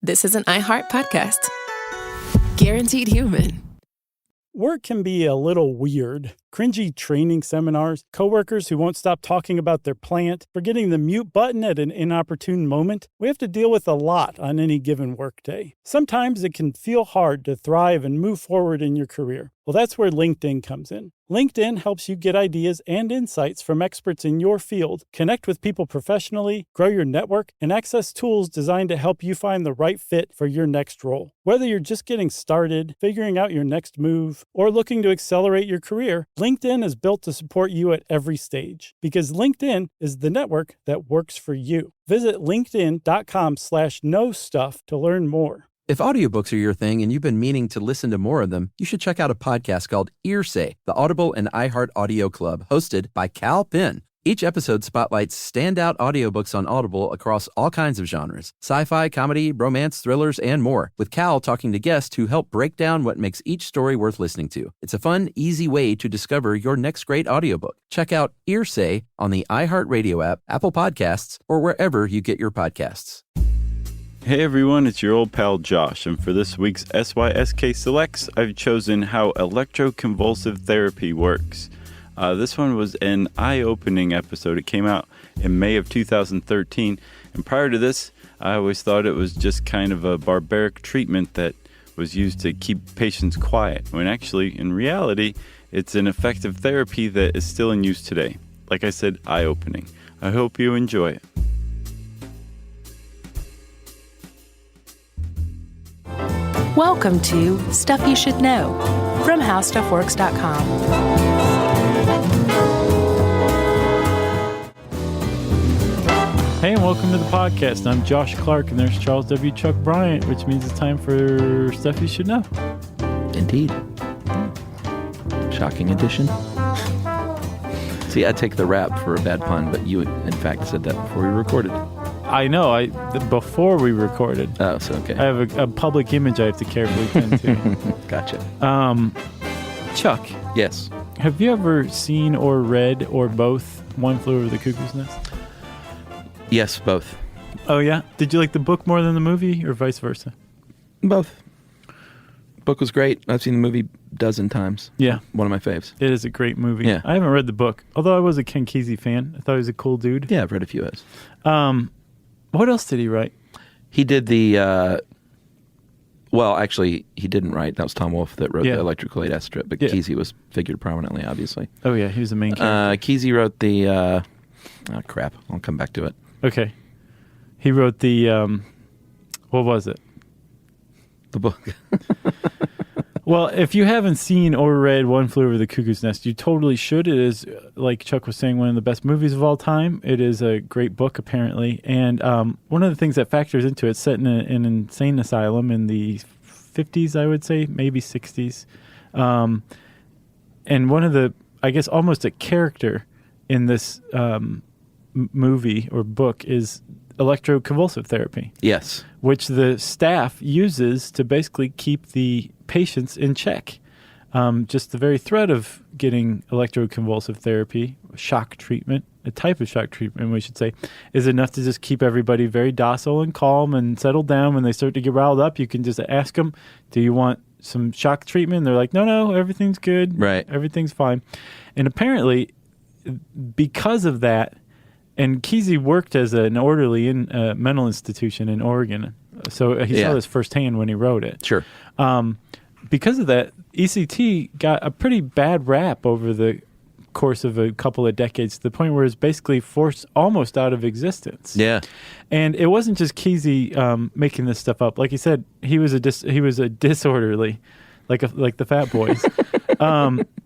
this is an iHeart podcast. Guaranteed human. Work can be a little weird. Cringy training seminars, coworkers who won't stop talking about their plant, forgetting the mute button at an inopportune moment. We have to deal with a lot on any given workday. Sometimes it can feel hard to thrive and move forward in your career. Well, that's where LinkedIn comes in. LinkedIn helps you get ideas and insights from experts in your field, connect with people professionally, grow your network, and access tools designed to help you find the right fit for your next role. Whether you're just getting started, figuring out your next move, or looking to accelerate your career, LinkedIn is built to support you at every stage because LinkedIn is the network that works for you. Visit linkedin.com/knowstuff to learn more. If audiobooks are your thing and you've been meaning to listen to more of them, you should check out a podcast called Earsay, the Audible and iHeart Audio Club, hosted by Cal Penn. Each episode spotlights standout audiobooks on Audible across all kinds of genres: sci-fi, comedy, romance, thrillers, and more, with Cal talking to guests who help break down what makes each story worth listening to. It's a fun, easy way to discover your next great audiobook. Check out Earsay on the iHeartRadio app, Apple Podcasts, or wherever you get your podcasts. Hey everyone, it's your old pal Josh, and for this week's SYSK Selects, I've chosen how electroconvulsive therapy works. This one was an eye-opening episode. It came out in May of 2013, and prior to this, I always thought it was just kind of a barbaric treatment that was used to keep patients quiet, when actually, in reality, it's an effective therapy that is still in use today. Like I said, eye-opening. I hope you enjoy it. Welcome to Stuff You Should Know from HowStuffWorks.com. Hey, and welcome to the podcast. I'm Josh Clark, and there's Charles W. Chuck Bryant, which means it's time for Stuff You Should Know. Indeed. Shocking addition. See, I take the rap for a bad pun, but you, in fact, said that before we recorded. I know. Before we recorded. Oh, so okay. I have a public image I have to carefully tend to. Gotcha. Chuck. Yes. Have you ever seen or read or both One Flew Over the Cuckoo's Nest? Yes, both. Oh, yeah? Did you like the book more than the movie or vice versa? Both. Book was great. I've seen the movie a dozen times. Yeah. One of my faves. It is a great movie. Yeah. I haven't read the book, although I was a Ken Kesey fan. I thought he was a cool dude. Yeah, I've read a few of his. What else did he write? He did the... well, actually, he didn't write. That was Tom Wolfe that wrote the Electrical Acid Strip, but Kesey was figured prominently, obviously. Oh, yeah, he was the main character. Kesey wrote the... oh, crap. I'll come back to it. Okay. He wrote the... what was it? The book. Well, if you haven't seen or read One Flew Over the Cuckoo's Nest, you totally should. It is, like Chuck was saying, one of the best movies of all time. It is a great book, apparently. And one of the things that factors into it, set in an insane asylum in the 50s, I would say, maybe 60s. And one of the, I guess, almost a character in this movie or book is electroconvulsive therapy. Yes. Which the staff uses to basically keep the patients in check. Just the very threat of getting electroconvulsive therapy, shock treatment, a type of shock treatment, we should say, is enough to just keep everybody very docile and calm and settled down. When they start to get riled up, you can just ask them, do you want some shock treatment? And they're like, no, everything's good. Right. Everything's fine. And apparently, because of that, and Kesey worked as an orderly in a mental institution in Oregon, so he saw this firsthand when he wrote it. Sure. Because of that, ECT got a pretty bad rap over the course of a couple of decades, to the point where it's basically forced almost out of existence. Yeah. And it wasn't just Kesey making this stuff up. Like he said, he was a disorderly, like the Fat Boys.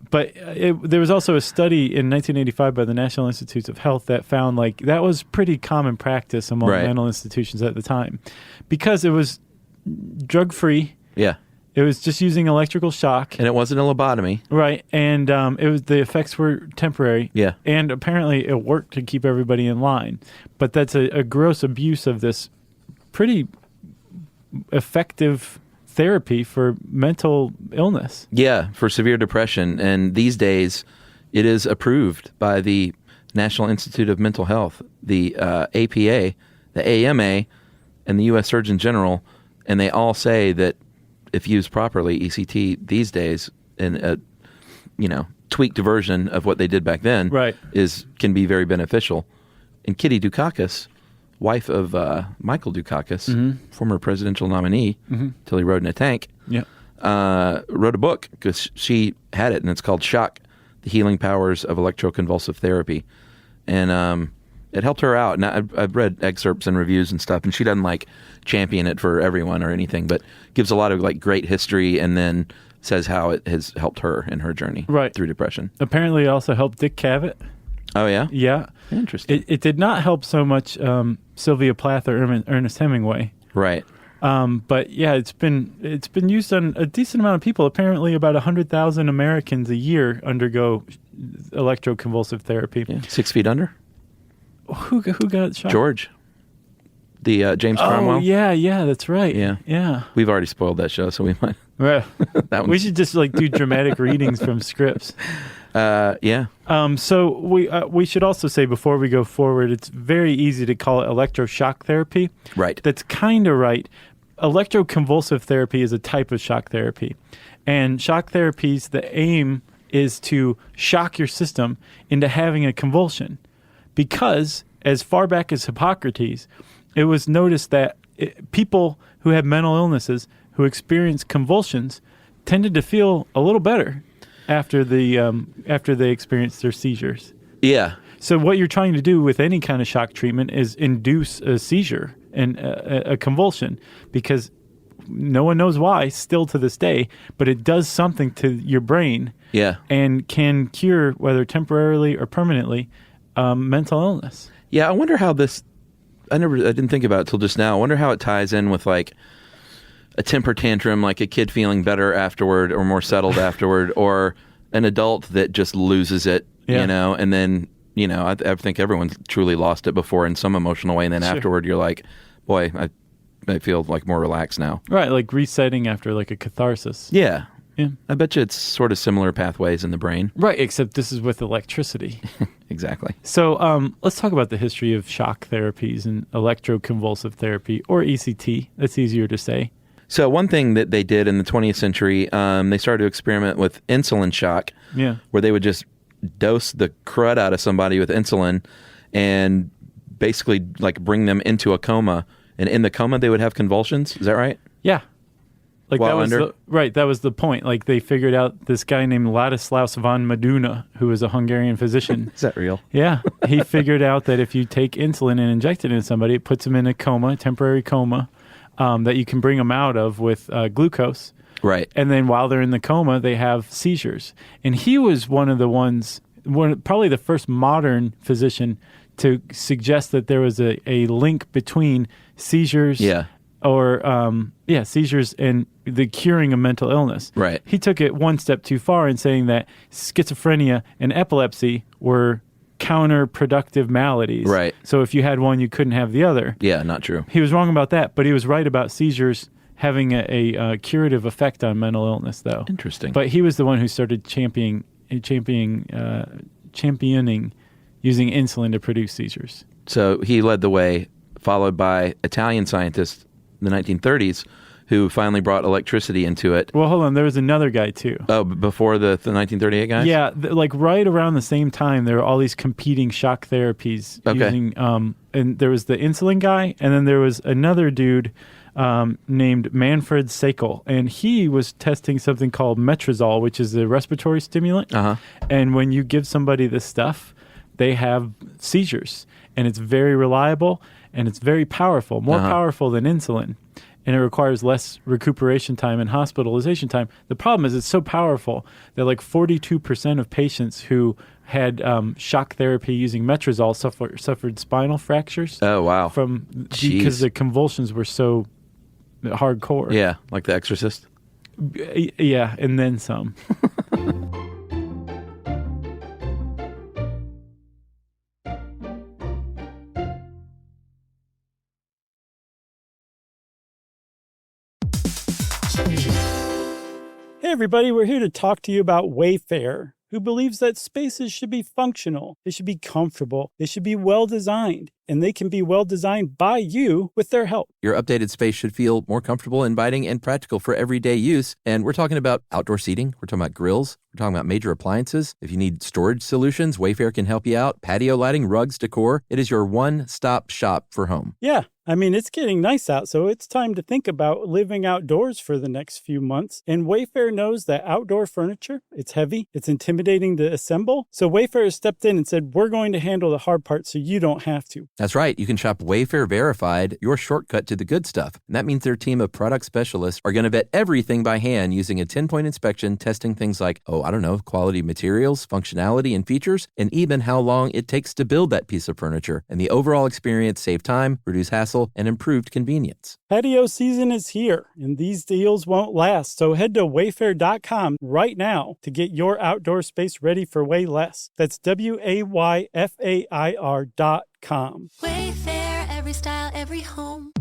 But there was also a study in 1985 by the National Institutes of Health that found like that was pretty common practice among mental institutions at the time, because it was drug-free. Yeah. It was just using electrical shock. And it wasn't a lobotomy. Right. And it was the effects were temporary. Yeah. And apparently it worked to keep everybody in line. But that's a gross abuse of this pretty effective therapy for mental illness. Yeah, for severe depression. And these days, it is approved by the National Institute of Mental Health, the APA, the AMA, and the U.S. Surgeon General And they all say that if used properly, ECT these days in a, tweaked version of what they did back then can be very beneficial. And Kitty Dukakis, wife of Michael Dukakis, former presidential nominee, till he rode in a tank, wrote a book because she had it, and it's called Shock, The Healing Powers of Electroconvulsive Therapy. And it helped her out. And I've read excerpts and reviews and stuff, and she doesn't champion it for everyone or anything, but gives a lot of great history and then says how it has helped her in her journey through depression. Apparently it also helped Dick Cavett. Oh, yeah? Yeah. Interesting. It did not help so much Sylvia Plath or Ernest Hemingway. Right. But yeah, it's been used on a decent amount of people. Apparently about 100,000 Americans a year undergo electroconvulsive therapy. Yeah. 6 Feet Under? Who got shot? George. The James Cromwell? Oh, yeah, that's right. Yeah. We've already spoiled that show, so we might. Right. We should just do dramatic readings from scripts. Yeah. So we should also say before we go forward, it's very easy to call it electroshock therapy. Right. That's kind of right. Electroconvulsive therapy is a type of shock therapy. And shock therapies, the aim is to shock your system into having a convulsion. Because as far back as Hippocrates, it was noticed that people who had mental illnesses who experienced convulsions tended to feel a little better after they experienced their seizures. Yeah. So what you're trying to do with any kind of shock treatment is induce a seizure and a convulsion, because no one knows why still to this day, but it does something to your brain. Yeah. And can cure, whether temporarily or permanently, mental illness. Yeah, I wonder how this. I didn't think about it till just now. I wonder how it ties in with a temper tantrum, like a kid feeling better afterward or more settled afterward, or an adult that just loses it, and then, I think everyone's truly lost it before in some emotional way. And then afterward, you're like, boy, I feel more relaxed now. Right. Like resetting after a catharsis. Yeah. Yeah. I bet you it's sort of similar pathways in the brain. Right. Except this is with electricity. Exactly. So let's talk about the history of shock therapies and electroconvulsive therapy, or ECT. That's easier to say. So one thing that they did in the 20th century, they started to experiment with insulin shock, where they would just dose the crud out of somebody with insulin and basically bring them into a coma. And in the coma, they would have convulsions. Is that right? Yeah. While that was the point. They figured out this guy named Ladislaus von Meduna, who was a Hungarian physician. Is that real? Yeah. He figured out that if you take insulin and inject it into somebody, it puts them in a coma, temporary coma, that you can bring them out of with glucose. Right. And then while they're in the coma, they have seizures. And he was probably the first modern physician to suggest that there was a link between seizures seizures and the curing of mental illness. Right. He took it one step too far in saying that schizophrenia and epilepsy were counterproductive maladies. Right. So if you had one, you couldn't have the other. Yeah, not true. He was wrong about that, but he was right about seizures having a curative effect on mental illness, though. Interesting. But he was the one who started championing using insulin to produce seizures. So he led the way, followed by Italian scientists in the 1930s who finally brought electricity into it. Well, hold on. There was another guy, too. Oh, before the 1938 guys? Yeah, right around the same time, there were all these competing shock therapies. Okay. Using, and there was the insulin guy, and then there was another dude named Manfred Sakel, and he was testing something called metrazole, which is a respiratory stimulant. Uh-huh. And when you give somebody this stuff, they have seizures, and it's very reliable, and it's very powerful, more powerful than insulin. And it requires less recuperation time and hospitalization time. The problem is it's so powerful that 42% of patients who had shock therapy using metrazole suffered spinal fractures. Oh, wow. Because the convulsions were so hardcore. Yeah, like The Exorcist? Yeah, and then some. Hey everybody, we're here to talk to you about Wayfair, who believes that spaces should be functional, they should be comfortable, they should be well designed. and they can be well designed by you with their help. Your updated space should feel more comfortable, inviting, and practical for everyday use. And we're talking about outdoor seating. We're talking about grills. We're talking about major appliances. If you need storage solutions, Wayfair can help you out. Patio lighting, rugs, decor. It is your one-stop shop for home. Yeah. I mean, it's getting nice out, so it's time to think about living outdoors for the next few months. And Wayfair knows that outdoor furniture, it's heavy, it's intimidating to assemble. So Wayfair has stepped in and said, we're going to handle the hard part so you don't have to. That's right. You can shop Wayfair Verified, your shortcut to the good stuff. And that means their team of product specialists are going to vet everything by hand using a 10-point inspection, testing things like, quality materials, functionality, and features, and even how long it takes to build that piece of furniture. And the overall experience saved time, reduced hassle, and improved convenience. Patio season is here, and these deals won't last. So head to wayfair.com right now to get your outdoor space ready for way less. That's WAYFAIR.com. Wayfair, every style, every home.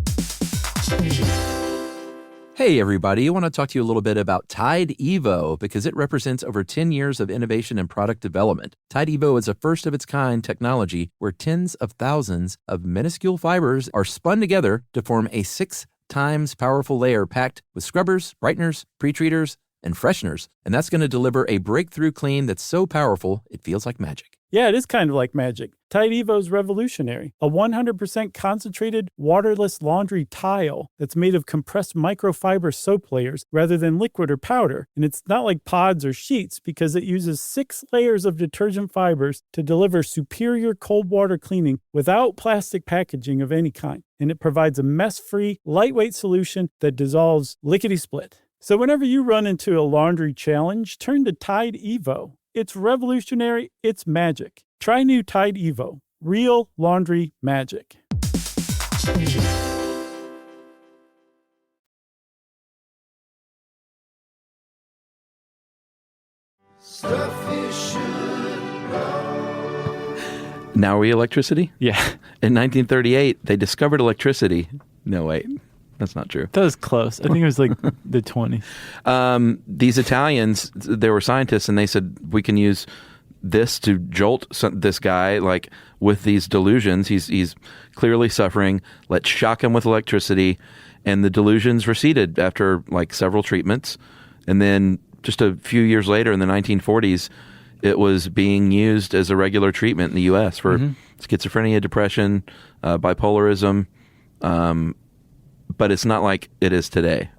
Hey, everybody. I want to talk to you a little bit about Tide Evo because it represents over 10 years of innovation and product development. Tide Evo is a first-of-its-kind technology where tens of thousands of minuscule fibers are spun together to form a 6 times powerful layer packed with scrubbers, brighteners, pre-treaters, and fresheners. And that's going to deliver a breakthrough clean that's so powerful it feels like magic. Yeah, it is kind of like magic. Tide Evo is revolutionary. A 100% concentrated, waterless laundry tile that's made of compressed microfiber soap layers rather than liquid or powder. And it's not like pods or sheets because it uses 6 layers of detergent fibers to deliver superior cold water cleaning without plastic packaging of any kind. And it provides a mess-free, lightweight solution that dissolves lickety-split. So whenever you run into a laundry challenge, turn to Tide Evo. It's revolutionary. It's magic. Try new Tide Evo. Real laundry magic. Now we electricity? Yeah. In 1938, they discovered electricity. No, wait. That's not true. That was close. I think it was like the 20s. These Italians, they were scientists, and they said, we can use this to jolt this guy, like, with these delusions. He's clearly suffering. Let's shock him with electricity. And the delusions receded after, like, several treatments. And then just a few years later, in the 1940s, it was being used as a regular treatment in the U.S. for schizophrenia, depression, bipolarism, but it's not like it is today.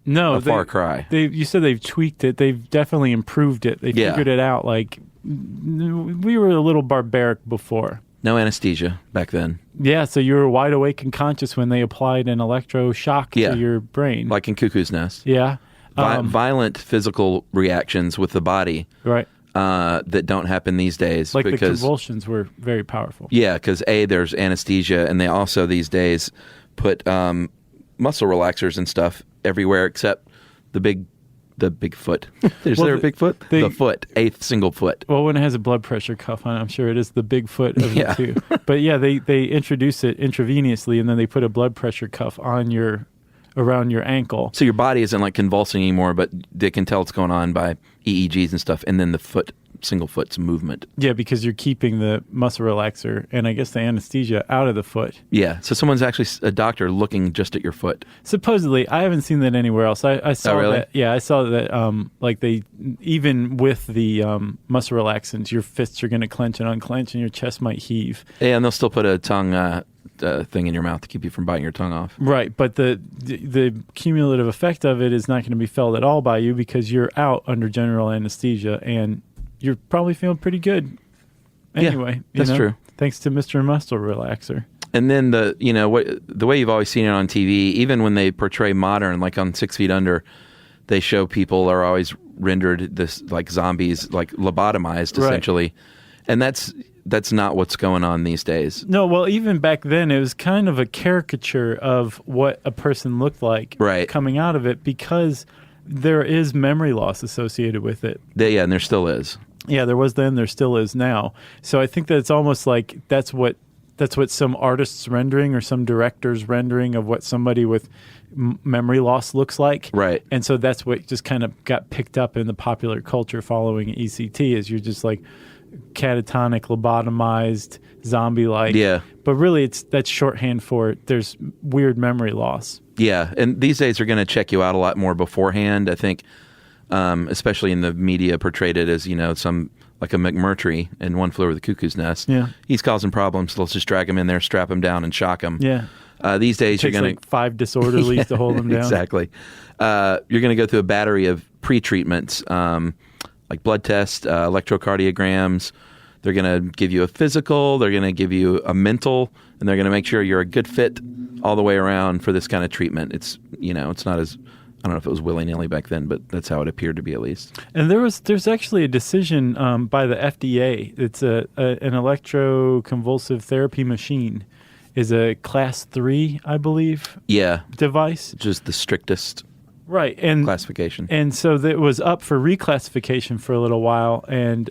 No, a far cry. You said they've tweaked it. They've definitely improved it. They figured it out. Like, we were a little barbaric before. No anesthesia back then. Yeah, so you were wide awake and conscious when they applied an electroshock to your brain. Like in Cuckoo's Nest. Yeah. Violent physical reactions with the body. Right. That don't happen these days. Like the convulsions were very powerful. Yeah, because there's anesthesia, and they also these days put muscle relaxers and stuff everywhere except the big foot. Is there a big foot? The foot, a single foot. Well, when it has a blood pressure cuff on it, I'm sure it is the big foot of the two. But yeah, they introduce it intravenously, and then they put a blood pressure cuff on around your ankle. So your body isn't like convulsing anymore, but they can tell it's going on by EEGs and stuff, and then the single foot's movement. Yeah, because you're keeping the muscle relaxer and I guess the anesthesia out of the foot. Yeah, so someone's actually a doctor looking just at your foot. Supposedly, I haven't seen that anywhere else. I saw that. Yeah, I saw that. Like they, even with the muscle relaxants, your fists are going to clench and unclench, and your chest might heave. Yeah, and they'll still put a tongue thing in your mouth to keep you from biting your tongue off. Right, but the cumulative effect of it is not going to be felt at all by you because you're out under general anesthesia and you're probably feeling pretty good anyway. Yeah, that's true. Thanks to Mr. Muscle Relaxer. And then the way you've always seen it on TV, even when they portray modern, like on 6 Feet Under, they show people are always rendered this like zombies, like lobotomized essentially, and that's not what's going on these days. No, well, even back then, it was kind of a caricature of what a person looked like coming out of it because there is memory loss associated with it. Yeah, and there still is. Yeah, there was then, there still is now. So I think that it's almost like that's what some artist's rendering or some director's rendering of what somebody with memory loss looks like. Right. And so that's what just kind of got picked up in the popular culture following ECT is you're just like, catatonic, lobotomized, zombie-like. Yeah. But really, that's shorthand for there's weird memory loss. Yeah, and these days they're going to check you out a lot more beforehand. I think, especially in the media, portrayed it as some like a McMurtry in One Flew Over the Cuckoo's Nest. Yeah, he's causing problems. So let's just drag him in there, strap him down, and shock him. Yeah. These days you're going to 5 disorderlies to hold him down. Exactly. You're going to go through a battery of pre-treatments, like blood tests, electrocardiograms. They're going to give you a physical. They're going to give you a mental, and they're going to make sure you're a good fit all the way around for this kind of treatment. It's it's not as, I don't know if it was willy-nilly back then, but that's how it appeared to be at least. And there's actually a decision by the FDA. It's an electroconvulsive therapy machine. Is a class 3, I believe. Yeah, device, just the strictest. Right, and classification. And so it was up for reclassification for a little while, and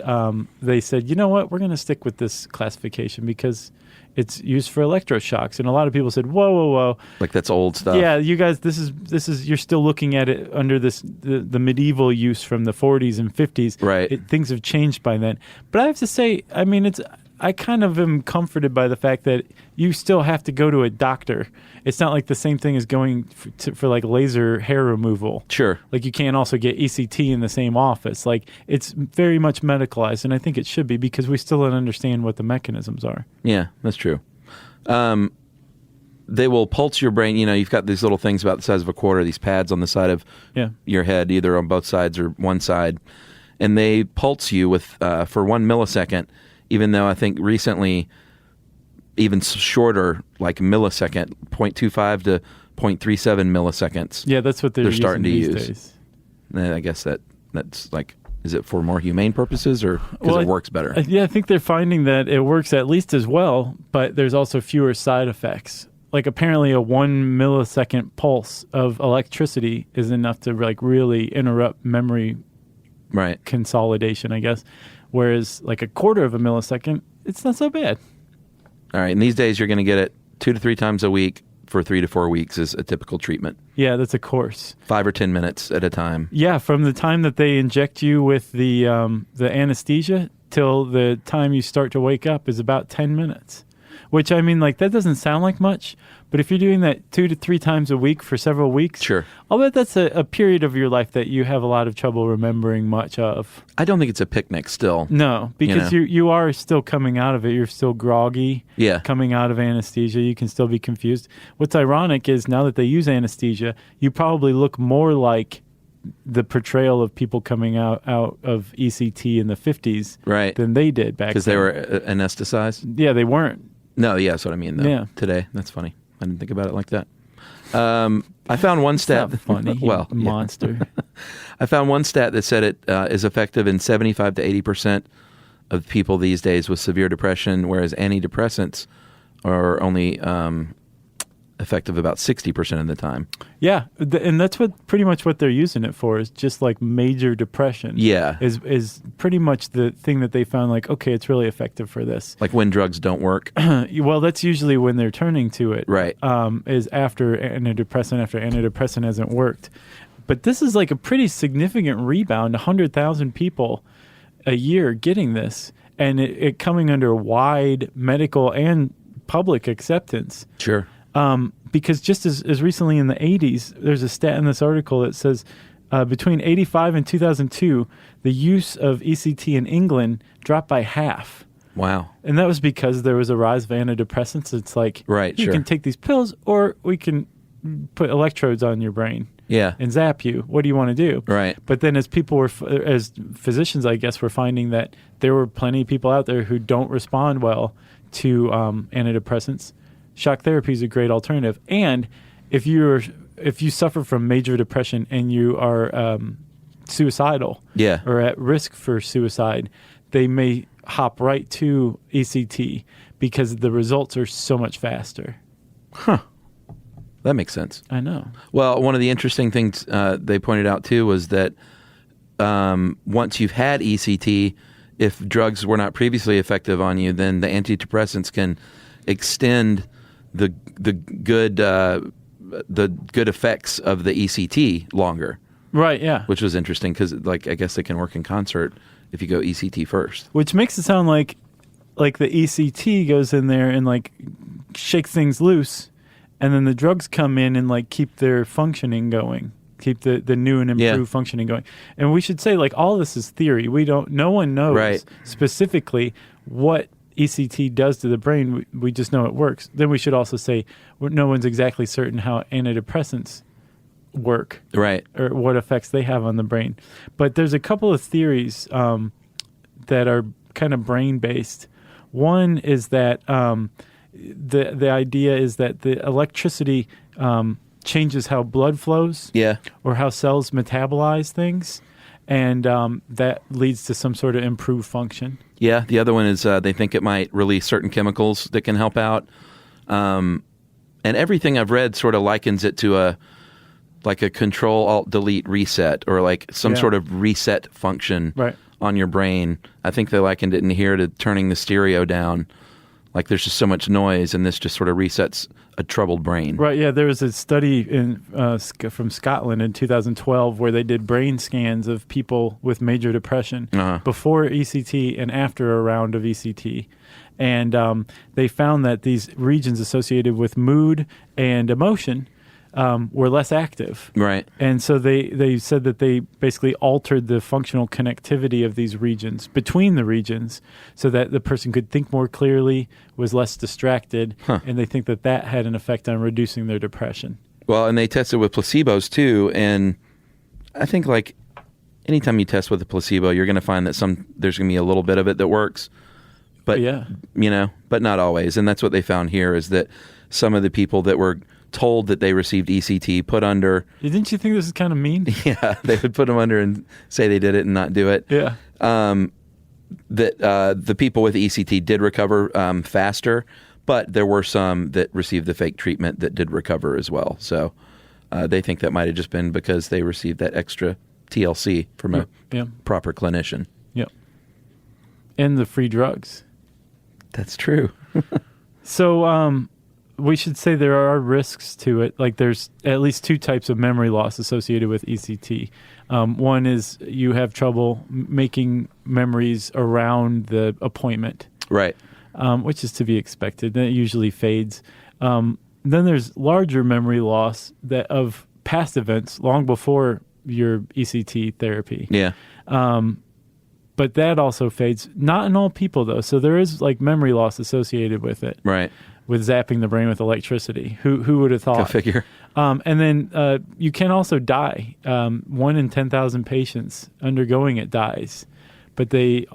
they said, you know what, we're going to stick with this classification because it's used for electroshocks. And a lot of people said, whoa. Like that's old stuff. Yeah, you guys, this is you're still looking at it under the medieval use from the 40s and 50s. Right. Things have changed by then. But I have to say, I mean, I kind of am comforted by the fact that you still have to go to a doctor. It's not like the same thing as going for like laser hair removal. Sure. Like you can't also get ECT in the same office. Like it's very much medicalized, and I think it should be because we still don't understand what the mechanisms are. Yeah, that's true. They will pulse your brain. You've got these little things about the size of a quarter, these pads on the side of your head, either on both sides or one side. And they pulse you with for 1 millisecond, even though I think recently even shorter, like millisecond, 0.25 to 0.37 milliseconds. Yeah, that's what they're starting to these use. Days. And I guess that's like, is it for more humane purposes or because it works better? Yeah, I think they're finding that it works at least as well, but there's also fewer side effects. Like apparently a 1 millisecond pulse of electricity is enough to like really interrupt memory consolidation, I guess. Whereas like a quarter of a millisecond, it's not so bad. All right. And these days you're going to get it 2 to 3 times a week for 3 to 4 weeks is a typical treatment. Yeah, that's a course. 5 or 10 minutes at a time. Yeah, from the time that they inject you with the anesthesia till the time you start to wake up is about 10 minutes. Which, I mean, like, that doesn't sound like much, but if you're doing that 2 to 3 times a week for several weeks, sure, I'll bet that's a period of your life that you have a lot of trouble remembering much of. I don't think it's a picnic still. No, because you are still coming out of it. You're still groggy. Yeah. Coming out of anesthesia, you can still be confused. What's ironic is now that they use anesthesia, you probably look more like the portrayal of people coming out of ECT in the 50s than they did back then. Because they were anesthetized? Yeah, they weren't. No, yeah, that's what I mean, though. Yeah. Today. That's funny. I didn't think about it like that. I found one stat. Not funny. Well, monster. I found one stat that said it is effective in 75 to 80% of people these days with severe depression, whereas antidepressants are only effective about 60% of the time. Yeah, and that's pretty much what they're using it for is just like major depression. Yeah. Is pretty much the thing that they found like, okay, it's really effective for this. Like when drugs don't work. Well, that's usually when they're turning to it. Right. Is after antidepressant hasn't worked. But this is like a pretty significant rebound, 100,000 people a year getting this, and it coming under wide medical and public acceptance. Sure. Because just as recently in the 80s, there's a stat in this article that says between 85 and 2002, the use of ECT in England dropped by half. Wow. And that was because there was a rise of antidepressants. It's like, you can take these pills or we can put electrodes on your brain. Yeah. And zap you. What do you want to do? Right. But then as physicians, I guess, were finding that there were plenty of people out there who don't respond well to antidepressants. Shock therapy is a great alternative. And if you suffer from major depression and you are suicidal or at risk for suicide, they may hop right to ECT because the results are so much faster. Huh. That makes sense. I know. Well, one of the interesting things they pointed out, too, was that once you've had ECT, if drugs were not previously effective on you, then the antidepressants can extend the good effects of the ECT longer. Right, yeah. Which was interesting because, like, I guess they can work in concert if you go ECT first. Which makes it sound like the ECT goes in there and like shakes things loose, and then the drugs come in and like keep their functioning going, keep the new and improved functioning going. And we should say, like, all this is theory. No one knows specifically what ECT does to the brain. We just know it works. Then we should also say no one's exactly certain how antidepressants work, right, or what effects they have on the brain. But there's a couple of theories that are kind of brain based. One is that the idea is that the electricity changes how blood flows, or how cells metabolize things, and that leads to some sort of improved function. Yeah, the other one is they think it might release certain chemicals that can help out. And everything I've read sort of likens it to a Control-Alt-Delete reset, or like some sort of reset function on your brain. I think they likened it in here to turning the stereo down. Like there's just so much noise, and this just sort of resets a troubled brain. Right, yeah. There was a study from Scotland in 2012 where they did brain scans of people with major depression before ECT and after a round of ECT. And they found that these regions associated with mood and emotion were less active. Right. And so they said that they basically altered the functional connectivity of these regions, between the regions, so that the person could think more clearly, was less distracted, and they think that that had an effect on reducing their depression. Well, and they tested with placebos too, and I think like anytime you test with a placebo, you're going to find that there's going to be a little bit of it that works, but but not always. And that's what they found here, is that some of the people that were told that they received ECT put under. Didn't you think this is kind of mean? Yeah, they would put them under and say they did it and not do it. Yeah. That the people with ECT did recover faster, but there were some that received the fake treatment that did recover as well. So they think that might have just been because they received that extra TLC from a proper clinician. Yep. And the free drugs. That's true. So we should say there are risks to it. Like there's at least two types of memory loss associated with ECT. One is you have trouble making memories around the appointment. Right. Which is to be expected. That usually fades. Then there's larger memory loss of past events long before your ECT therapy. Yeah. But that also fades. Not in all people, though. So there is like memory loss associated with it. Right. With zapping the brain with electricity. Who would have thought? Go figure. And then you can also die. 1 in 10,000 patients undergoing it dies. But they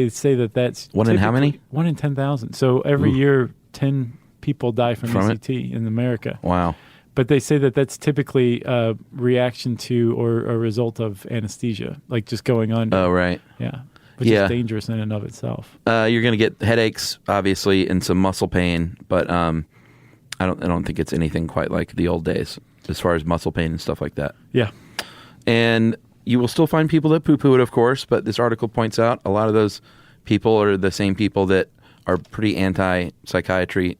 say that's... 1 in how many? 1 in 10,000. So every year, 10 people die from ECT in America. Wow. But they say that's typically a reaction to or a result of anesthesia, like just going under. Oh, right. Yeah. Which is dangerous in and of itself. You're going to get headaches, obviously, and some muscle pain, but I don't think it's anything quite like the old days as far as muscle pain and stuff like that. Yeah. And you will still find people that poo-poo it, of course, but this article points out a lot of those people are the same people that are pretty anti-psychiatry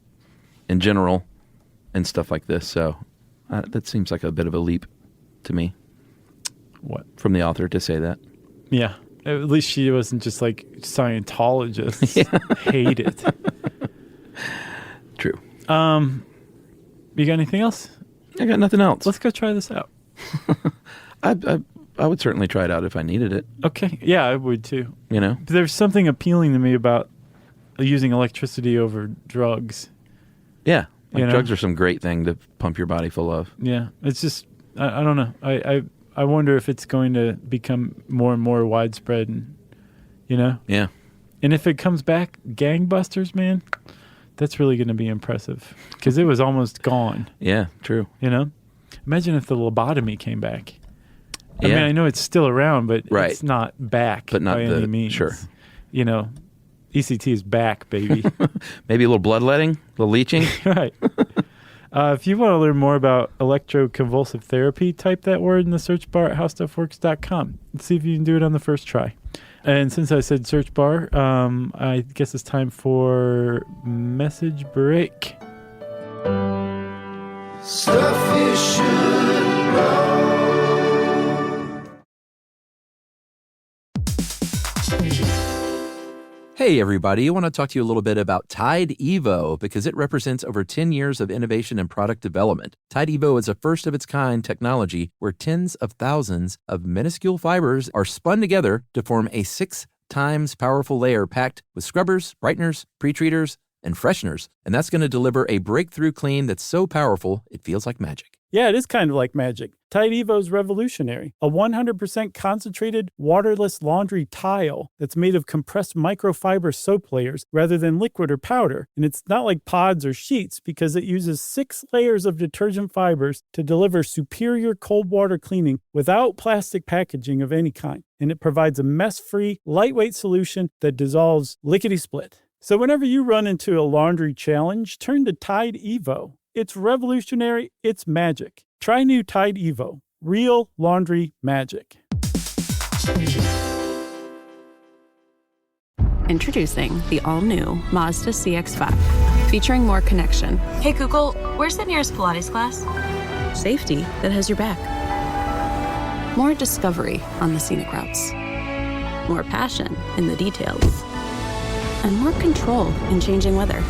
in general and stuff like this. So that seems like a bit of a leap to me. What? From the author to say that. Yeah. At least she wasn't just like Scientologists hate it. True. You got anything else? I got nothing else. Let's go try this out. I would certainly try it out if I needed it. Okay. Yeah, I would too. You know? There's something appealing to me about using electricity over drugs. Yeah. Like drugs are some great thing to pump your body full of. Yeah. It's just, I don't know. I wonder if it's going to become more and more widespread, and Yeah. And if it comes back gangbusters, man, that's really going to be impressive because it was almost gone. Yeah, true. Imagine if the lobotomy came back. I mean, I know it's still around, but it's not back by any means. Sure. ECT is back, baby. Maybe a little bloodletting, a little leaching. Right. If you want to learn more about electroconvulsive therapy, type that word in the search bar at howstuffworks.com. Let's see if you can do it on the first try. And since I said search bar, I guess it's time for message break. Stuff you should know. Hey, everybody. I want to talk to you a little bit about Tide Evo because it represents over 10 years of innovation and product development. Tide Evo is a first-of-its-kind technology where tens of thousands of minuscule fibers are spun together to form a 6 times powerful layer packed with scrubbers, brighteners, pre-treaters, and fresheners. And that's going to deliver a breakthrough clean that's so powerful, it feels like magic. Yeah, it is kind of like magic. Tide Evo is revolutionary. A 100% concentrated, waterless laundry tile that's made of compressed microfiber soap layers rather than liquid or powder. And it's not like pods or sheets because it uses 6 layers of detergent fibers to deliver superior cold water cleaning without plastic packaging of any kind. And it provides a mess-free, lightweight solution that dissolves lickety-split. So whenever you run into a laundry challenge, turn to Tide Evo. It's revolutionary. It's magic. Try new Tide Evo. Real laundry magic. Introducing the all-new Mazda CX-5, featuring more connection. Hey Google, where's the nearest Pilates class? Safety that has your back. More discovery on the scenic routes. More passion in the details. And more control in changing weather.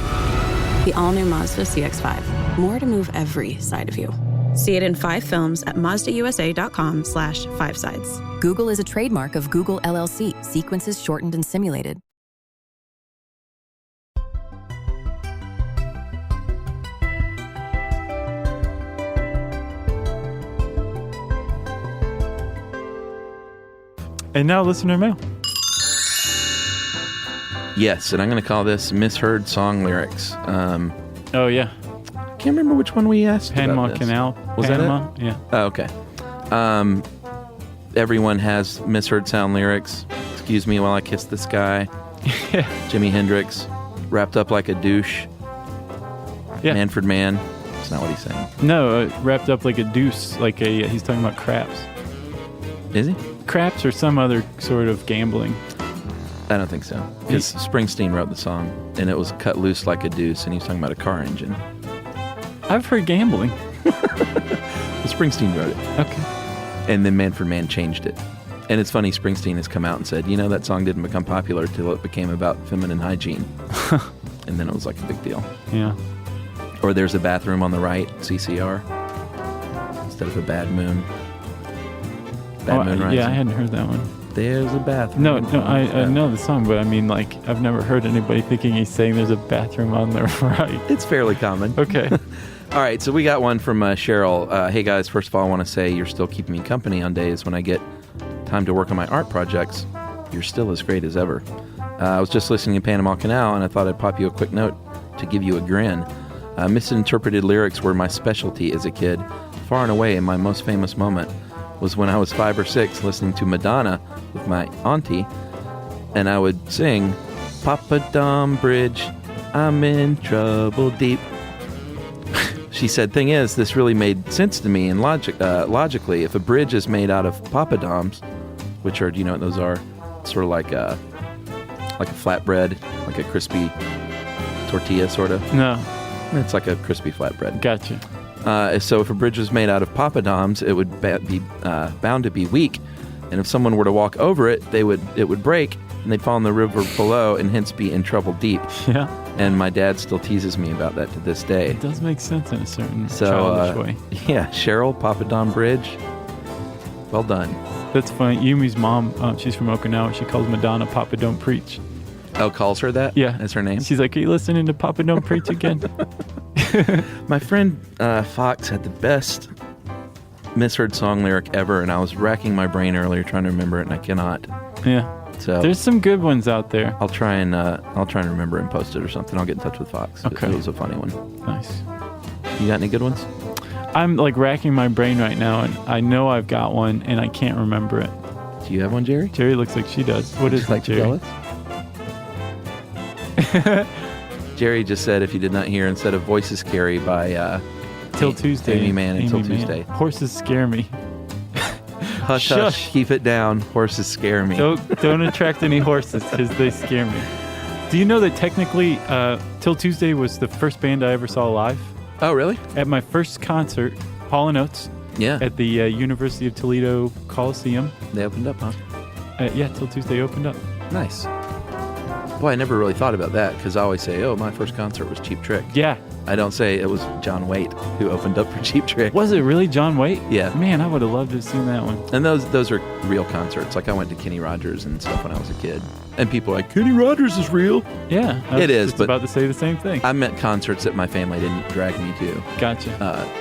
The all-new Mazda CX-5. More to move every side of you. See it in 5 films at MazdaUSA.com/5sides. Google is a trademark of Google LLC. Sequences shortened and simulated. And now listener mail. Yes, and I'm going to call this Misheard Song Lyrics. Oh, yeah. Can't remember which one we asked Panama about this. Canal. Was Panama? that it? Yeah. Oh, okay. Everyone has misheard sound lyrics. Excuse me while I kiss this guy. Yeah. Jimi Hendrix. Wrapped up like a douche. Yeah. Manfred Mann. That's not what he's saying. No, wrapped up like a deuce. Like he's talking about craps. Is he? Craps or some other sort of gambling. I don't think so. Because Springsteen wrote the song, and it was cut loose like a deuce, and he was talking about a car engine. I've heard gambling. Springsteen wrote it. Okay. And then Manfred Mann changed it. And it's funny, Springsteen has come out and said, that song didn't become popular till it became about feminine hygiene. And then it was like a big deal. Yeah. Or there's a bathroom on the right, CCR, instead of a bad moon. Bad moon rising. Yeah, I hadn't heard that one. There's a bathroom. No, I know the song, but I mean, like, I've never heard anybody thinking he's saying there's a bathroom on the right. It's fairly common. Okay. All right, so we got one from Cheryl. Hey, guys, first of all, I want to say you're still keeping me company on days when I get time to work on my art projects. You're still as great as ever. I was just listening to Panama Canal, and I thought I'd pop you a quick note to give you a grin. Misinterpreted lyrics were my specialty as a kid. Far and away, my most famous moment was when I was 5 or 6 listening to Madonna with my auntie, and I would sing, Papa Dom Bridge, I'm in trouble deep. She said, thing is, this really made sense to me, and logically, if a bridge is made out of papadoms, which are, do you know what those are? Sort of like a flatbread, like a crispy tortilla, sort of. No. It's like a crispy flatbread. Gotcha. So if a bridge was made out of papadoms, it would be bound to be weak, and if someone were to walk over it, it would break, and they'd fall in the river below, and hence be in trouble deep. Yeah. And my dad still teases me about that to this day. It does make sense in a certain childish way. Yeah, Cheryl, Papadom Bridge. Well done. That's funny. Yumi's mom, she's from Okinawa. She calls Madonna Papa Don't Preach. Oh, calls her that? Yeah. That's her name? She's like, are you listening to Papa Don't Preach again? My friend Fox had the best misheard song lyric ever, and I was racking my brain earlier trying to remember it, and I cannot. Yeah. So there's some good ones out there. I'll try and remember and post it or something. I'll get in touch with Fox. Okay. It was a funny one. Nice. You got any good ones? I'm like racking my brain right now, and I know I've got one, and I can't remember it. Do you have one, Jerry? Jerry looks like she does. What is like it, Jerry? Jerry just said, if you did not hear, instead of Voices Carry by Till Tuesday. Amy Mann and Till Mann. Tuesday. Horses scare me. Hush, hush, keep it down. Horses scare me. Don't attract any horses because they scare me. Do you know that technically Till Tuesday was the first band I ever saw live? Oh, really? At my first concert, Hall & Oates. Yeah. At the University of Toledo Coliseum. They opened up, huh? Yeah, Till Tuesday opened up. Nice. Boy, I never really thought about that because I always say, oh, my first concert was Cheap Trick. Yeah. I don't say it was John Waite who opened up for Cheap Trick. Was it really John Waite? Yeah. Man, I would have loved to have seen that one. And those are real concerts. Like I went to Kenny Rogers and stuff when I was a kid. And people are like, Kenny Rogers is real. Yeah. It is, but about to say the same thing. I meant concerts that my family didn't drag me to. Gotcha.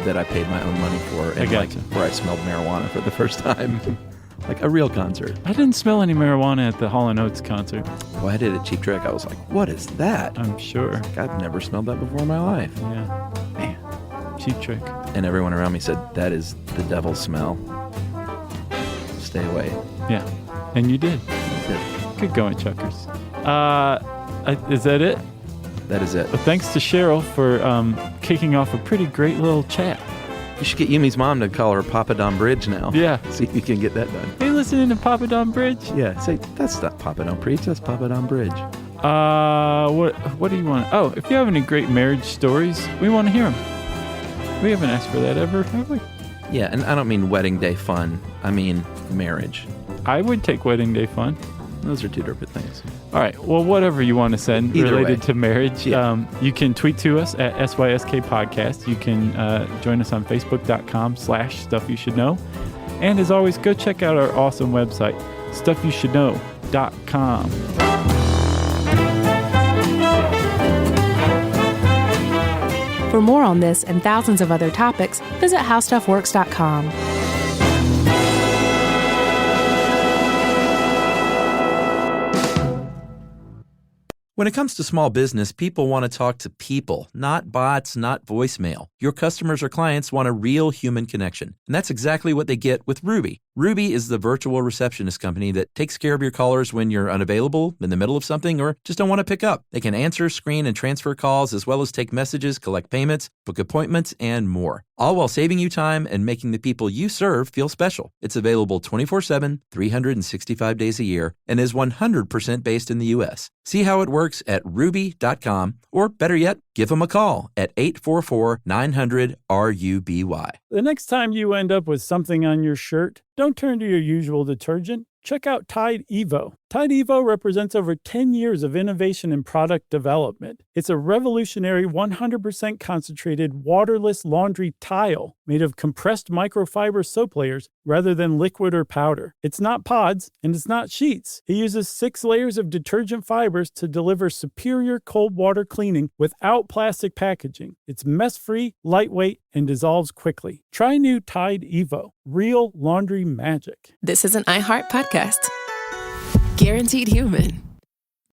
That I paid my own money for. And I gotcha. where I smelled marijuana for the first time. Like a real concert. I didn't smell any marijuana at the Hall & Oates concert. Well, I did at Cheap Trick. I was like, what is that? I'm sure. Like, I've never smelled that before in my life. Yeah. Man. Cheap Trick. And everyone around me said, that is the devil's smell. Stay away. Yeah. And you did. Good going, Chuckers. Is that it? That is it. Well, thanks to Cheryl for kicking off a pretty great little chat. You should get Yumi's mom to call her Papa Don Bridge now. Yeah. See if you can get that done. Are you listening to Papa Don Bridge? Yeah. Say, that's not Papa Don Preach, that's Papa Don Bridge. What do you want? Oh, if you have any great marriage stories, we want to hear them. We haven't asked for that ever, have we? Yeah, and I don't mean wedding day fun. I mean marriage. I would take wedding day fun. Those are two different things. All right. Well, whatever you want to send Either related way. to marriage, Yeah. You can tweet to us at SYSK Podcast. You can join us on Facebook.com/Stuff You Should Know. And as always, go check out our awesome website, StuffYouShouldKnow.com. For more on this and thousands of other topics, visit HowStuffWorks.com. When it comes to small business, people want to talk to people, not bots, not voicemail. Your customers or clients want a real human connection. And that's exactly what they get with Ruby. Ruby is the virtual receptionist company that takes care of your callers when you're unavailable, in the middle of something, or just don't want to pick up. They can answer, screen, and transfer calls, as well as take messages, collect payments, book appointments, and more. All while saving you time and making the people you serve feel special. It's available 24/7, 365 days a year, and is 100% based in the U.S. See how it works at ruby.com, or better yet, give them a call at 844-900-RUBY. The next time you end up with something on your shirt, don't turn to your usual detergent. Check out Tide Evo. Tide Evo represents over 10 years of innovation in product development. It's a revolutionary 100% concentrated waterless laundry tile made of compressed microfiber soap layers rather than liquid or powder. It's not pods and it's not sheets. It uses 6 layers of detergent fibers to deliver superior cold water cleaning without plastic packaging. It's mess-free, lightweight, and dissolves quickly. Try new Tide Evo. Real laundry magic. This is an iHeart podcast. Guaranteed human.